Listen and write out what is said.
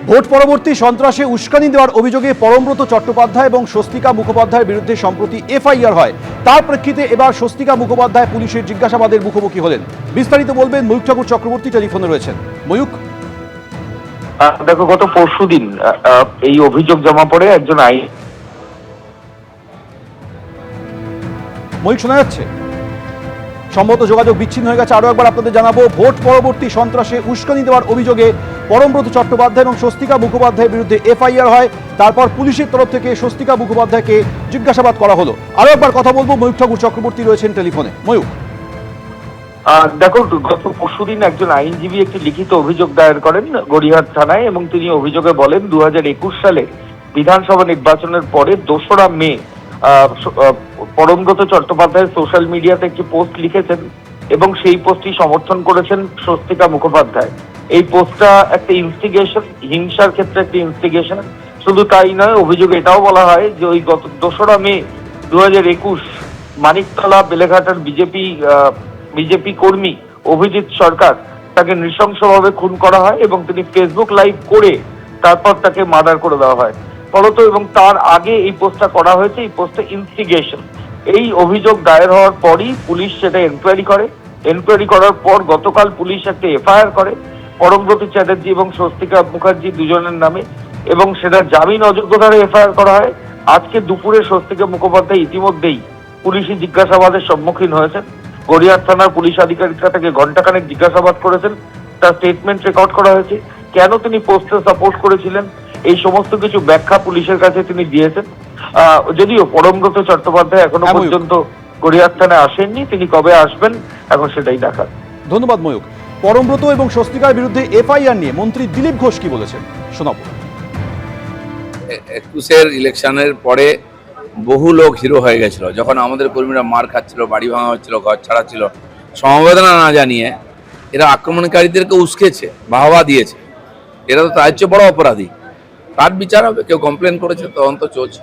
Vote পরবর্তী সন্ত্রাসে উস্কানি দেওয়ার অভিযোগে পরমব্রত চট্টোপাধ্যায় এবং স্বস্তিকা মুখোপাধ্যায়ের বিরুদ্ধে সম্প্রতি এফআইআর হয়। তার প্রেক্ষিতে এবার স্বস্তিকা মুখোপাধ্যায় পুলিশের জিজ্ঞাসাবাদের মুখোমুখি হলেন। বিস্তারিত বলবেন ময়ূক ঠাকুর চক্রবর্তী, টেলিফোনে রয়েছেন। ময়ূক, দেখো, গত পরশুদিন এই অভিযোগ জমা পড়ে একজন ময়ূক শোনা যাচ্ছে? সম্ভবত যোগাযোগ বিচ্ছিন্ন হয়ে গেছে। আরো একবার আপনাদের জানাবো, ভোট পরবর্তী সন্ত্রাসে উস্কানি দেওয়ার অভিযোগে পরমব্রত চট্টোপাধ্যায় এবং স্বস্তিকা মুখোপাধ্যায়ের বিরুদ্ধে এফআইআর হয়। তারপর পুলিশের তরফ থেকে স্বস্তিকা মুখোপাধ্যায়কে জিজ্ঞাসাবাদ করা হলো। আরো একবার কথা বলবো, ময়ূক ঠাকুর চক্রবর্তী রয়েছেন টেলিফোনে। ময়ূক, দেখো, গত পরশুদিন একজন আইনজীবী একটি লিখিত অভিযোগ দায়ের করেন গড়িয়াহাট থানায় এবং তিনি অভিযোগে বলেন 2021 সালে বিধানসভা নির্বাচনের পরে 2রা মে পরমব্রত চট্টোপাধ্যায় সোশ্যাল মিডিয়াতে একটি পোস্ট লিখেছেন এবং সেই পোস্টটি সমর্থন করেছেন স্বস্তিকা মুখোপাধ্যায়। এই পোস্টটা একটা ইনস্টিগেশন, হিংসার ক্ষেত্রে একটি ইনস্টিগেশন। শুধু তাই নয়, অভিযোগে এটাও বলা হয় যে ওই গত 2রা মে 2021 মানিকতলা বেলেঘাটার বিজেপি কর্মী অভিজিৎ সরকার তাকে নৃশংসভাবে খুন করা হয় এবং তিনি ফেসবুক লাইভ করে তারপর তাকে মার্ডার করে দেওয়া হয় ফলত। এবং তার আগে এই পোস্টটা করা হয়েছে, এই পোস্টে ইনস্টিগেশন। এই অভিযোগ দায়ের হওয়ার পরই পুলিশ সেটা এনকোয়ারি করে। এনকোয়ারি করার পর গতকাল পুলিশ একটা এফআইআর করে পরমব্রত চ্যাটার্জি এবং স্বস্তিকা মুখার্জি দুজনের নামে, এবং সেটা জামিন অযোগ্যতার এফআইআর করা হয়। আজকে দুপুরে স্বস্তিকা মুখোপাধ্যায় ইতিমধ্যেই পুলিশি জিজ্ঞাসাবাদের সম্মুখীন হয়েছেন। গড়িয়াহাট থানার পুলিশ আধিকারিকরা তাকে ঘণ্টাখানেক জিজ্ঞাসাবাদ করেছেন। তার স্টেটমেন্ট রেকর্ড করা হয়েছে। কেন তিনি পোস্টে সাপোর্ট করেছিলেন এই সমস্ত কিছু ব্যাখ্যা পুলিশের কাছে তিনি দিয়েছেন। যদিও পরমব্রত চট্টোপাধ্যায় এখনো পর্যন্ত গড়িয়াহাট থানায় আসেননি, তিনি কবে আসবেন এখন সেটাই দেখার। ধন্যবাদ ময়ূক। পরমব্রত এবং স্বস্তিকার বিরুদ্ধে এফআইআর নিয়ে মন্ত্রী দিলীপ ঘোষ কি বলেছেন শোনাবো। 21-এর ইলেকশনের পরে বহু লোক হিরো হয়ে গেছিল। যখন আমাদের কর্মীরা মার খাচ্ছিল, বাড়ি ভাঙা হচ্ছিল, ঘর ছাড়া ছিল, সমবেদনা না জানিয়ে এরা আক্রমণকারীদেরকে উস্কেছে, বাহবা দিয়েছে। এরা তো তার চেয়ে বড় অপরাধী। তার বিচার হবে। কেউ কমপ্লেন করেছে, তদন্ত চলছে।